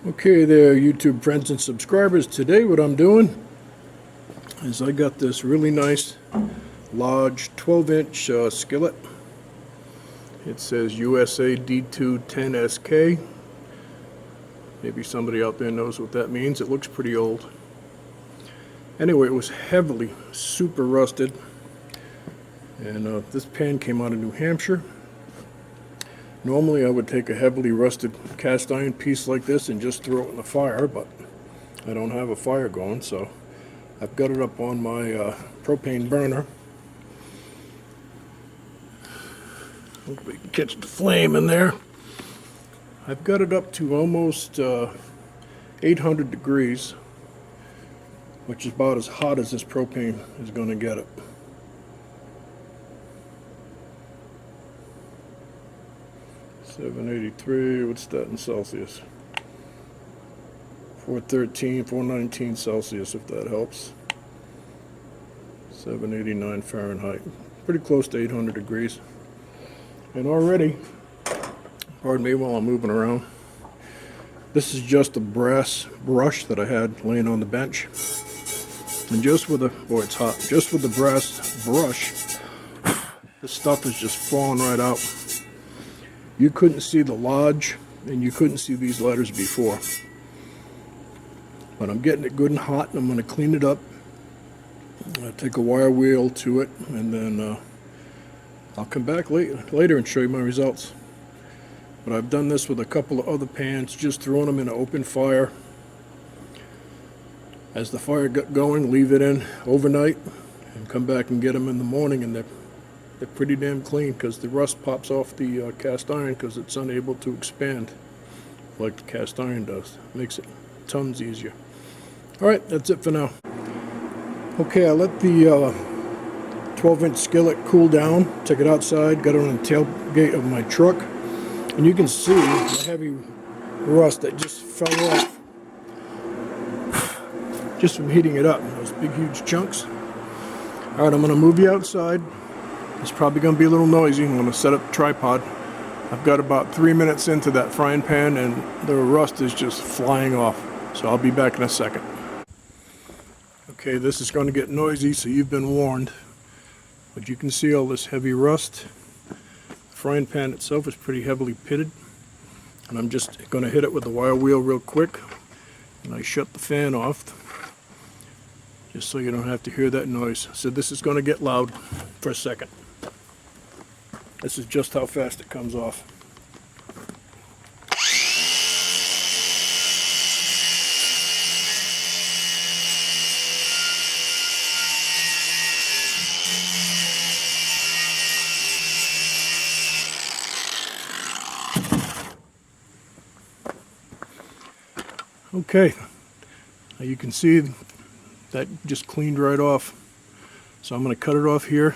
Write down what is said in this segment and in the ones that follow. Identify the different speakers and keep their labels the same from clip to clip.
Speaker 1: Okay there, YouTube friends and subscribers. Today what I'm doing is I got this really nice large 12-inch skillet. It says USA D210SK. Maybe somebody out there knows what that means. It looks pretty old. Anyway, it was heavily super rusted, and this pan came out of New Hampshire. Normally I would take a heavily rusted cast iron piece like this and just throw it in the fire, but I don't have a fire going, so I've got it up on my propane burner. Hope we can catch the flame in there. I've got it up to almost 800 degrees, which is about as hot as this propane is going to get it. .783, what's that in Celsius? 413, 419 Celsius, if that helps. 789 Fahrenheit. Pretty close to 800 degrees. And already, pardon me while I'm moving around, this is just a brass brush that I had laying on the bench. And just with a, boy it's hot, just with the brass brush, this stuff is just falling right out. You couldn't see the lodge, and you couldn't see these letters before. But I'm getting it good and hot, and I'm going to clean it up. I'll take a wire wheel to it, and then I'll come back later and show you my results. But I've done this with a couple of other pans, just throwing them in an open fire. As the fire got going, leave it in overnight, and come back and get them in the morning, and they're pretty damn clean because the rust pops off the cast iron because it's unable to expand like the cast iron does. Makes it tons easier. Alright, that's it for now. Okay, I let the 12-inch skillet cool down, took it outside, got it on the tailgate of my truck, and you can see the heavy rust that just fell off just from heating it up, those big huge chunks. Alright, I'm going to move you outside. It's probably going to be a little noisy. I'm going to set up the tripod. I've got about 3 minutes into that frying pan and the rust is just flying off. So I'll be back in a second. Okay, this is going to get noisy, so you've been warned. But you can see all this heavy rust. The frying pan itself is pretty heavily pitted. And I'm just going to hit it with the wire wheel real quick. And I shut the fan off, just so you don't have to hear that noise. So this is going to get loud for a second. This is just how fast it comes off. Okay, now you can see that just cleaned right off. So I'm going to cut it off here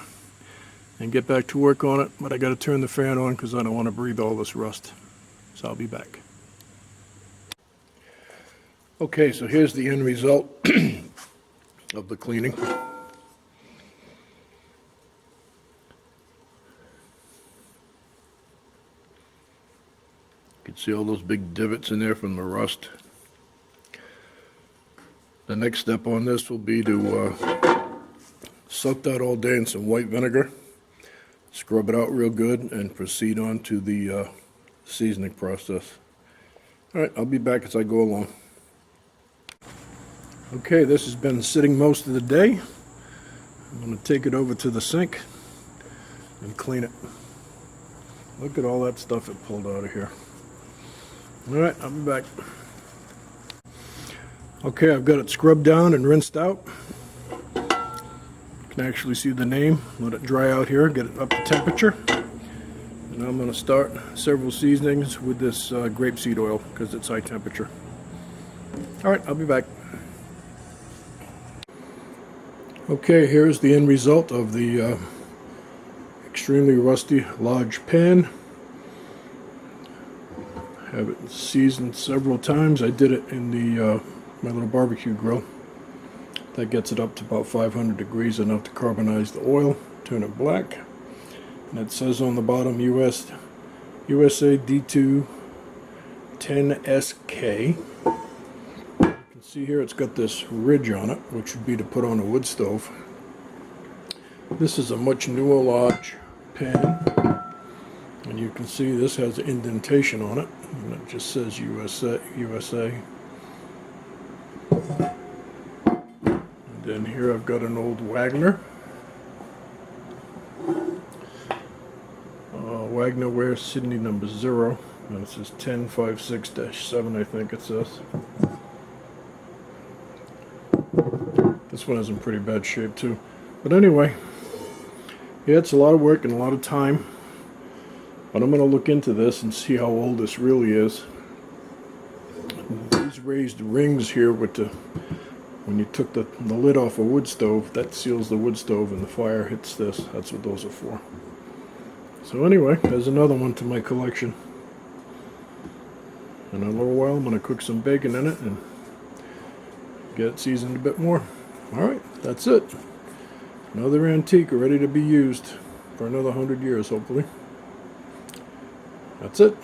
Speaker 1: and get back to work on it, but I got to turn the fan on because I don't want to breathe all this rust. So I'll be back. Okay, so here's the end result of the cleaning. You can see all those big divots in there from the rust. The next step on this will be to soak that all day in some white vinegar, scrub it out real good, and proceed on to the seasoning process. Alright, I'll be back as I go along. Okay, this has been sitting most of the day. I'm going to take it over to the sink and clean it. Look at all that stuff it pulled out of here. Alright, I'll be back. Okay, I've got it scrubbed down and rinsed out. You can actually see the name. Let it dry out here, get it up to temperature. And I'm going to start several seasonings with this grapeseed oil because it's high temperature. Alright, I'll be back. Okay, here's the end result of the extremely rusty large pan. Have it seasoned several times. I did it in the my little barbecue grill. That gets it up to about 500 degrees, enough to carbonize the oil, turn it black. And it says on the bottom USA D210SK. See here, it's got this ridge on it, which would be to put on a wood stove. This is a much newer large pan, and you can see this has an indentation on it, and it just says USA. And then here I've got an old Wagner. Wagner ware Sydney number 0, and it says 1056-7, I think it says. This one is in pretty bad shape too. But anyway, yeah, it's a lot of work and a lot of time. But I'm going to look into this and see how old this really is. These raised rings here with the, when you took the lid off a wood stove, that seals the wood stove and the fire hits this. That's what those are for. So anyway, there's another one to my collection. In a little while I'm going to cook some bacon in it and get it seasoned a bit more. Alright, that's it. Another antique ready to be used for another 100 years, hopefully. That's it.